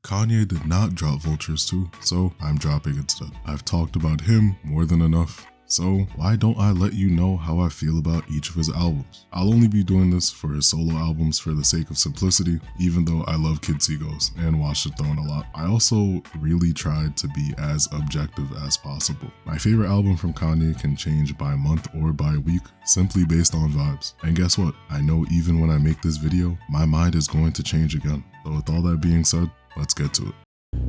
Kanye did not drop Vultures 2, so I'm dropping instead. I've talked about him more than enough, so why don't I let you know how I feel about each of his albums? I'll only be doing this for his solo albums for the sake of simplicity, even though I love Kids See Ghosts and Watch the Throne a lot. I also really tried to be as objective as possible. My favorite album from Kanye can change by month or by week, simply based on vibes. And guess what? I know even when I make this video, my mind is going to change again. So with all that being said, let's get to it.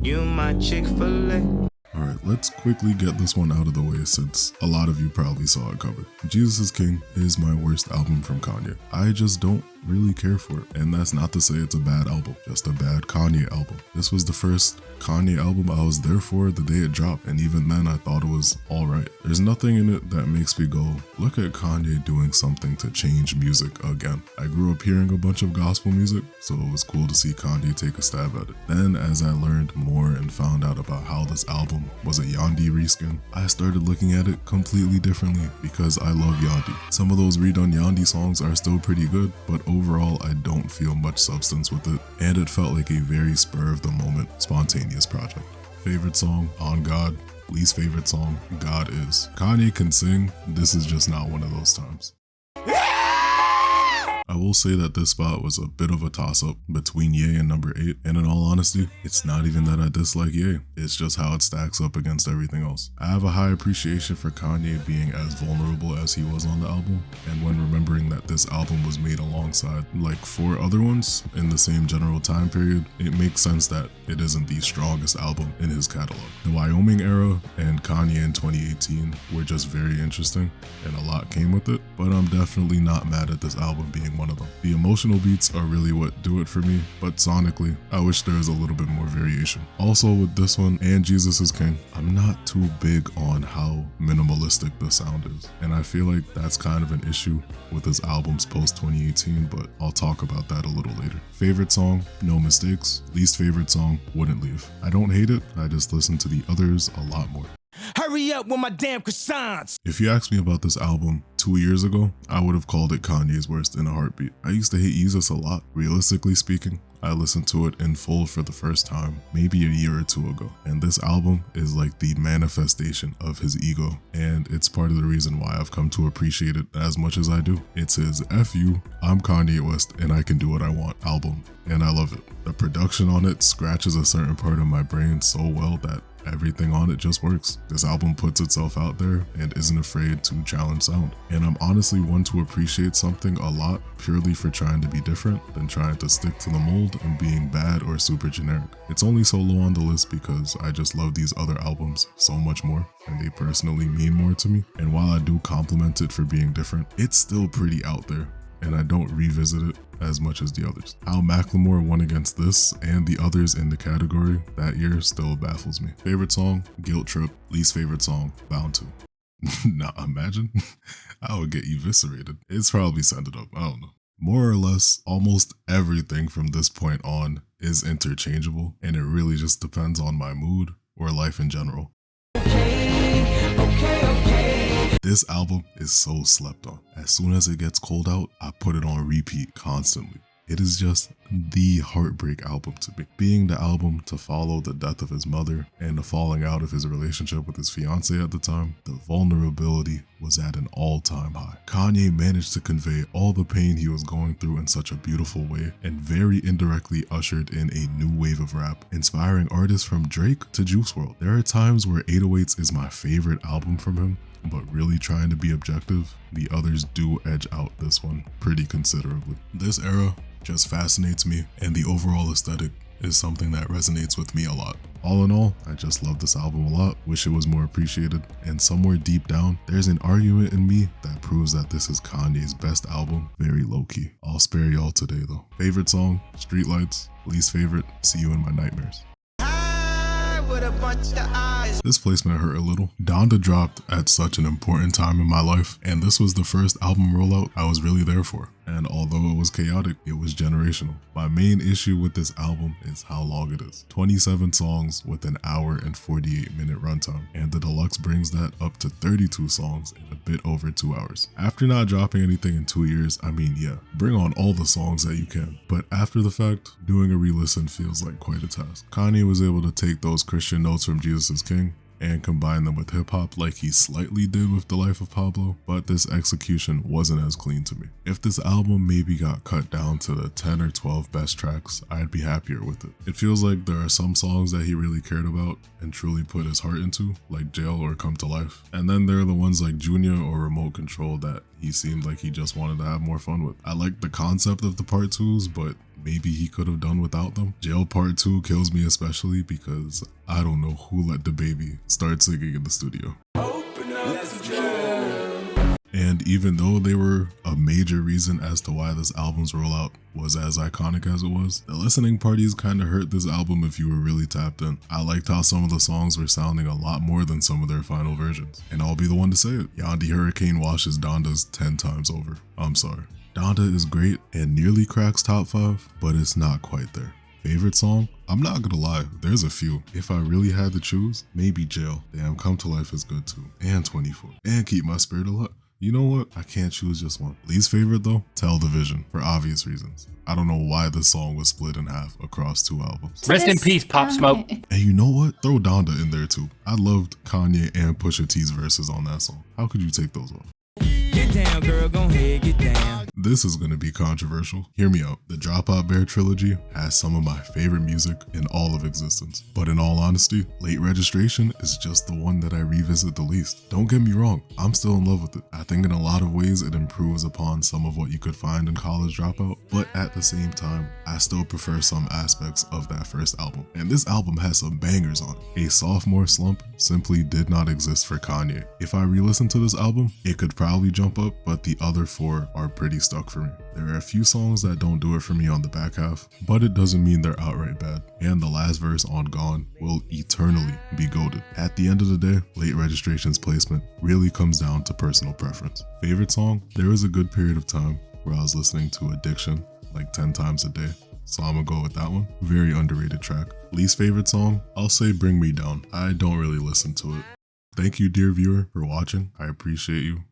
You my Chick-fil-A. Alright, let's quickly get this one out of the way since a lot of you probably saw it covered. Yeezus is King is my worst album from Kanye. I just don't really care for it, and that's not to say it's a bad album, just a bad Kanye album. This was the first Kanye album I was there for the day it dropped, and even then I thought it was alright. There's nothing in it that makes me go, look at Kanye doing something to change music again. I grew up hearing a bunch of gospel music, so it was cool to see Kanye take a stab at it. Then as I learned more and found out about how this album was a Yandhi reskin, I started looking at it completely differently because I love Yandhi. Some of those redone Yandhi songs are still pretty good, but overall I don't feel much substance with it, and it felt like a very spur of the moment, spontaneous project. Favorite song, On God. Least favorite song, God Is. Kanye can sing, this is just not one of those times. I will say that this spot was a bit of a toss-up between Ye and number 8, and in all honesty, it's not even that I dislike Ye, it's just how it stacks up against everything else. I have a high appreciation for Kanye being as vulnerable as he was on the album, and when remembering that this album was made alongside like 4 other ones in the same general time period, it makes sense that it isn't the strongest album in his catalog. The Wyoming era and Kanye in 2018 were just very interesting, and a lot came with it, but I'm definitely not mad at this album being one of them. The emotional beats are really what do it for me, but sonically, I wish there was a little bit more variation. Also with this one and Yeezus is King, I'm not too big on how minimalistic the sound is, and I feel like that's kind of an issue with his albums post 2018, but I'll talk about that a little later. Favorite song, No Mistakes. Least favorite song, Wouldn't Leave. I don't hate it, I just listen to the others a lot more. Hurry up with my damn croissants. If you asked me about this album 2 years ago, I would have called it Kanye's worst in a heartbeat. I used to hate Yeezus a lot. Realistically speaking, I listened to it in full for the first time maybe a year or 2 ago, and this album is like the manifestation of his ego, and it's part of the reason why I've come to appreciate it as much as I do. It's his F you, I'm Kanye West and I can do what I want album, and I love it. The production on it scratches a certain part of my brain so well that everything on it just works. This album puts itself out there and isn't afraid to challenge sound. And I'm honestly one to appreciate something a lot purely for trying to be different than trying to stick to the mold and being bad or super generic. It's only so low on the list because I just love these other albums so much more, and they personally mean more to me. And while I do compliment it for being different, it's still pretty out there, and I don't revisit it as much as the others. How Macklemore won against this and the others in the category that year still baffles me. Favorite song, Guilt Trip. Least favorite song, Bound To. Now imagine, I would get eviscerated. It's probably Send It Up, I don't know. More or less, almost everything from this point on is interchangeable, and it really just depends on my mood or life in general. This album is so slept on. As soon as it gets cold out, I put it on repeat constantly. It is just the heartbreak album to me. Being the album to follow the death of his mother and the falling out of his relationship with his fiance at the time, the vulnerability was at an all-time high. Kanye managed to convey all the pain he was going through in such a beautiful way, and very indirectly ushered in a new wave of rap, inspiring artists from Drake to Juice WRLD. There are times where 808s is my favorite album from him, but really trying to be objective, the others do edge out this one pretty considerably. This era just fascinates me, and the overall aesthetic is something that resonates with me a lot. All in all, I just love this album a lot, wish it was more appreciated, and somewhere deep down, there's an argument in me that proves that this is Kanye's best album, very low-key. I'll spare y'all today though. Favorite song, Streetlights. Least favorite, See You in My Nightmares. This placement hurt a little. Donda dropped at such an important time in my life, and this was the first album rollout I was really there for. and although it was chaotic, it was generational. My main issue with this album is how long it is. 27 songs with an hour and 48-minute runtime, and the deluxe brings that up to 32 songs in a bit over 2 hours. After not dropping anything in 2 years, I mean, yeah, bring on all the songs that you can, but after the fact, doing a re-listen feels like quite a task. Kanye was able to take those Christian notes from Jesus is King and combine them with hip-hop like he slightly did with The Life of Pablo, but this execution wasn't as clean to me. If this album maybe got cut down to the 10 or 12 best tracks, I'd be happier with it. It feels like there are some songs that he really cared about and truly put his heart into, like Jail or Come to Life, and then there are the ones like Junior or Remote Control that he seemed like he just wanted to have more fun with. I like the concept of the part 2s, but maybe he could have done without them. Jail Part 2 kills me especially because I don't know who let the baby start singing in the studio. And even though they were a major reason as to why this album's rollout was as iconic as it was, the listening parties kinda hurt this album if you were really tapped in. I liked how some of the songs were sounding a lot more than some of their final versions. And I'll be the one to say it, Yandhi Hurricane washes Donda's 10 times over. I'm sorry. Donda is great and nearly cracks top 5, but it's not quite there. Favorite song? I'm not gonna lie, there's a few. If I really had to choose, maybe Jail. Damn, Come to Life is good too. And 24. And Keep My Spirit Alive. You know what? I can't choose just one. Least favorite though? Tell the Vision, for obvious reasons. I don't know why this song was split in half across 2 albums. Rest in peace, Pop Smoke. And you know what? Throw Donda in there too. I loved Kanye and Pusha T's verses on that song. How could you take those off? Get down, girl, go ahead, get down. This is gonna be controversial. Hear me out. The Dropout Bear trilogy has some of my favorite music in all of existence. But in all honesty, Late Registration is just the one that I revisit the least. Don't get me wrong, I'm still in love with it. I think in a lot of ways it improves upon some of what you could find in College Dropout, but at the same time, I still prefer some aspects of that first album. And this album has some bangers on it. A sophomore slump simply did not exist for Kanye. If I re-listen to this album, it could probably jump up, but the other 4 are pretty stuck for me. There are a few songs that don't do it for me on the back half, but it doesn't mean they're outright bad. And the last verse on Gone will eternally be goated. At the end of the day, Late Registration's placement really comes down to personal preference. Favorite song? There was a good period of time where I was listening to Addiction like 10 times a day, so I'm gonna go with that one. Very underrated track. Least favorite song? I'll say Bring Me Down. I don't really listen to it. Thank you, dear viewer, for watching. I appreciate you.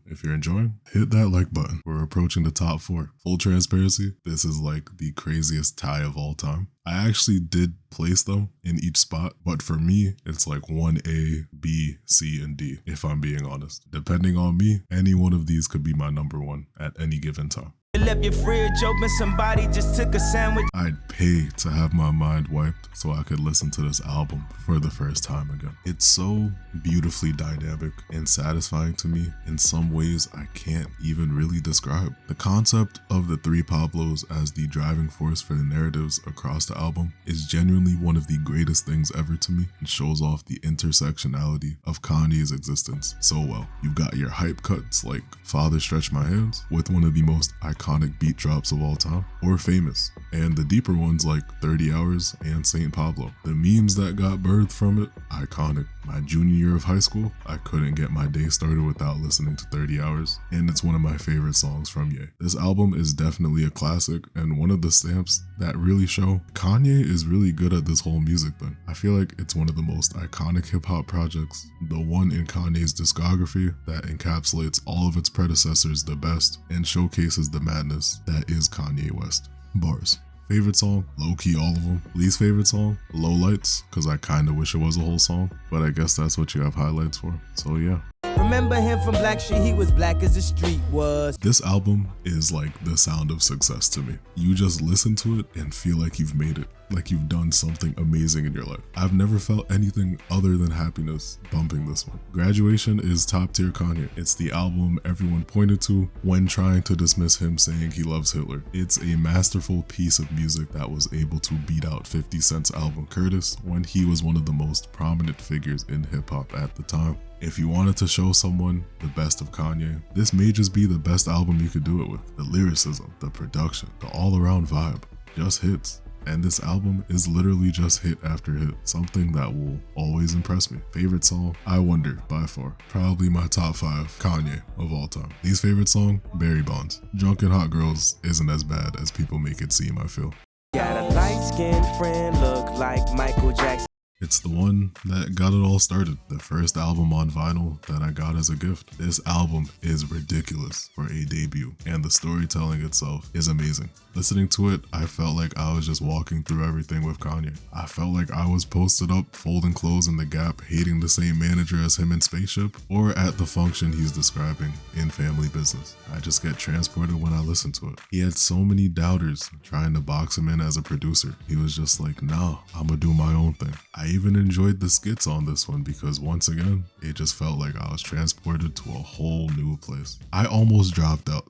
If you're enjoying, hit that like button. We're approaching the top 4. Full transparency, this is like the craziest tie of all time. I actually did place them in each spot, but for me, it's like 1A, B, C, and D, if I'm being honest. Depending on me, any one of these could be my number 1 at any given time. Left your fridge open, somebody just took a sandwich. I'd pay to have my mind wiped so I could listen to this album for the first time again. It's so beautifully dynamic and satisfying to me in some ways I can't even really describe. The concept of the 3 Pablos as the driving force for the narratives across the album is genuinely one of the greatest things ever to me and shows off the intersectionality of Kanye's existence so well. You've got your hype cuts like Father Stretch My Hands with one of the most iconic beat drops of all time, or Famous, and the deeper ones like 30 Hours and Saint Pablo. The memes that got birthed from it, iconic. My junior year of high school, I couldn't get my day started without listening to 30 Hours, and it's one of my favorite songs from Ye. This album is definitely a classic and one of the stamps that really show Kanye is really good at this whole music thing. I feel like it's one of the most iconic hip-hop projects, the one in Kanye's discography that encapsulates all of its predecessors the best and showcases the madness that is Kanye West. Bars. Favorite song? Low-key all of them. Least favorite song? Low Lights, because I kind of wish it was a whole song, but I guess that's what you have highlights for, so yeah. Remember him from Black Street, he was black as the street was. This album is like the sound of success to me. You just listen to it and feel like you've made it, like you've done something amazing in your life. I've never felt anything other than happiness bumping this one. Graduation is top tier Kanye. It's the album everyone pointed to when trying to dismiss him saying he loves Hitler. It's a masterful piece of music that was able to beat out 50 Cent's album Curtis when he was one of the most prominent figures in hip hop at the time. If you wanted to show someone the best of Kanye, this may just be the best album you could do it with. The lyricism, the production, the all-around vibe, just hits. And this album is literally just hit after hit, something that will always impress me. Favorite song? I Wonder, by far. Probably my top 5 Kanye of all time. Least favorite song? Barry Bonds. Drunken Hot Girls isn't as bad as people make it seem, I feel. Got a light-skinned friend, look like Michael Jackson. It's the one that got it all started, the first album on vinyl that I got as a gift. This album is ridiculous for a debut, and the storytelling itself is amazing. Listening to it, I felt like I was just walking through everything with Kanye. I felt like I was posted up, folding clothes in the Gap, hating the same manager as him in Spaceship, or at the function he's describing in Family Business. I just get transported when I listen to it. He had so many doubters trying to box him in as a producer. He was just like, nah, I'ma do my own thing. I even enjoyed the skits on this one because once again, it just felt like I was transported to a whole new place. I almost dropped out.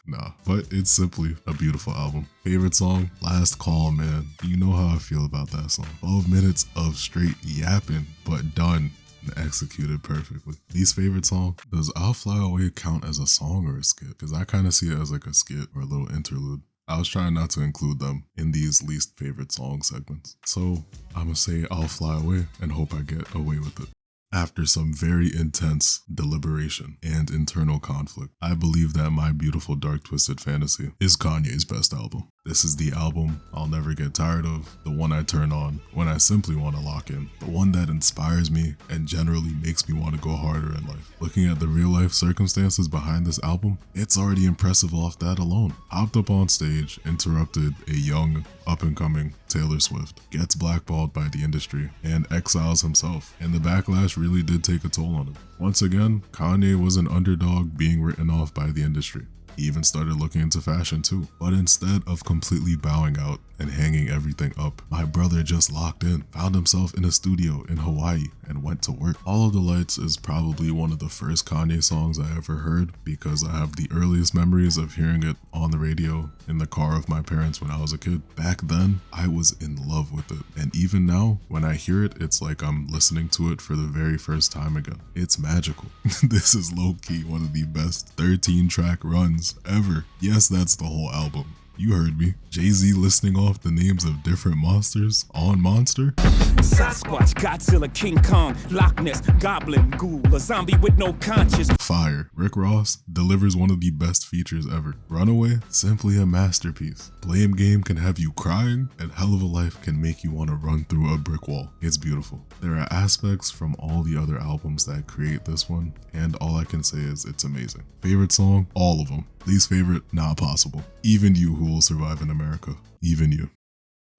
Nah, but it's simply a beautiful album. Favorite song? Last Call, man. You know how I feel about that song. 12 minutes of straight yapping, but done and executed perfectly. Least favorite song? Does I'll Fly Away count as a song or a skit? Because I kind of see it as like a skit or a little interlude. I was trying not to include them in these least favorite song segments. So I'm gonna say I'll Fly Away and hope I get away with it. After some very intense deliberation and internal conflict, I believe that My Beautiful Dark Twisted Fantasy is Kanye's best album. This is the album I'll never get tired of, the one I turn on when I simply want to lock in, the one that inspires me and generally makes me want to go harder in life. Looking at the real life circumstances behind this album, it's already impressive off that alone. Hopped up on stage, interrupted a young, up-and-coming Taylor Swift, gets blackballed by the industry, and exiles himself. And the backlash really did take a toll on him. Once again, Kanye was an underdog being written off by the industry. He even started looking into fashion too. But instead of completely bowing out and hanging everything up, my brother just locked in, found himself in a studio in Hawaii, and went to work. All of the Lights is probably one of the first Kanye songs I ever heard because I have the earliest memories of hearing it on the radio in the car of my parents when I was a kid. Back then, I was in love with it. And even now, when I hear it, it's like I'm listening to it for the very first time again. It's magical. This is low-key one of the best 13-track runs ever. Yes, that's the whole album. You heard me. Jay-Z listing off the names of different monsters on Monster. Sasquatch, Godzilla, King Kong, Loch Ness, Goblin, Ghoul, a zombie with no conscience. Fire. Rick Ross delivers one of the best features ever. Runaway, simply a masterpiece. Blame Game can have you crying, and Hell of a Life can make you want to run through a brick wall. It's beautiful. There are aspects from all the other albums that create this one, and all I can say is it's amazing. Favorite song? All of them. Least favorite? Not possible. Even You Who Will Survive in America. Even you.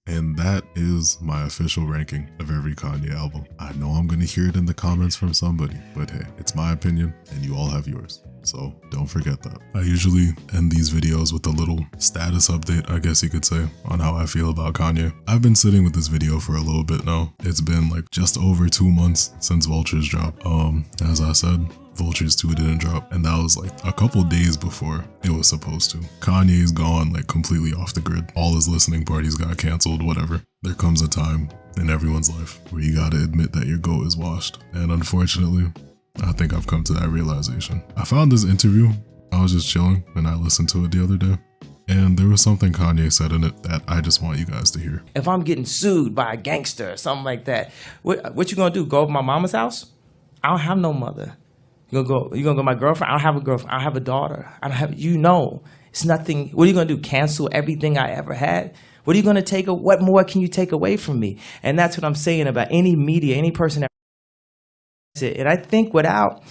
And that is my official ranking of every Kanye album. I know I'm gonna hear it in the comments from somebody, but hey, it's my opinion and you all have yours. So don't forget that. I usually end these videos with a little status update, I guess you could say, on how I feel about Kanye. I've been sitting with this video for a little bit now. It's been like just over 2 months since Vultures dropped. As I said, Vultures 2 didn't drop, and that was like a couple days before it was supposed to. Kanye's gone like completely off the grid. All his listening parties got canceled, whatever. There comes a time in everyone's life where you gotta admit that your goat is washed. And unfortunately, I think I've come to that realization. I found this interview. I was just chilling and I listened to it the other day. And there was something Kanye said in it that I just want you guys to hear. If I'm getting sued by a gangster or something like that, what you gonna do? Go over my mama's house? I don't have no mother. You gonna go to my girlfriend? I don't have a girlfriend. I don't have a daughter. I don't have, it's nothing. What are you gonna do? Cancel everything I ever had? What are you gonna take? What more can you take away from me? And that's what I'm saying about any media, any person that. And I think without,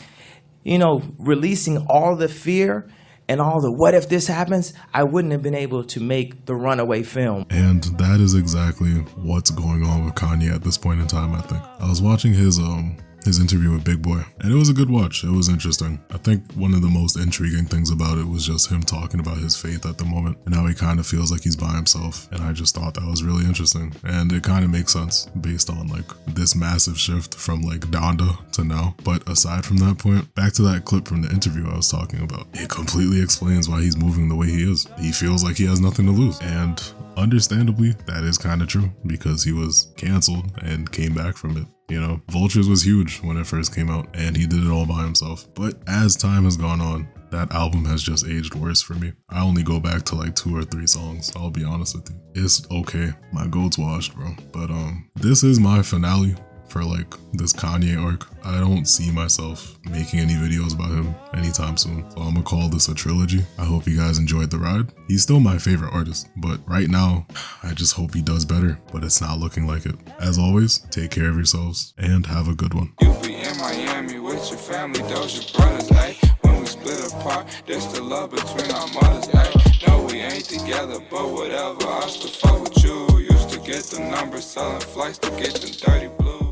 releasing all the fear and all the what if this happens, I wouldn't have been able to make the Runaway film. And that is exactly what's going on with Kanye at this point in time, I think. I was watching his interview with Big Boy, and it was a good watch. It was interesting. I think one of the most intriguing things about it was just him talking about his faith at the moment and how he kind of feels like he's by himself. And I just thought that was really interesting. And it kind of makes sense based on like this massive shift from like Donda to now. But aside from that point, back to that clip from the interview I was talking about, it completely explains why he's moving the way he is. He feels like he has nothing to lose. And understandably, that is kind of true because he was canceled and came back from it. Vultures was huge when it first came out and he did it all by himself. But as time has gone on, that album has just aged worse for me. I only go back to like 2 or 3 songs, I'll be honest with you. It's okay. My goat's washed, bro. But this is my finale for like this Kanye arc. I don't see myself making any videos about him anytime soon. So I'm gonna call this a trilogy. I hope you guys enjoyed the ride. He's still my favorite artist, but right now, I just hope he does better, but it's not looking like it. As always, take care of yourselves and have a good one. You be in Miami with your family, those your brothers, ayy. When we split apart, there's the love between our mothers, ayy. No, we ain't together, but whatever, I still fuck with you. Used to get the numbers, selling flights to get them dirty blues.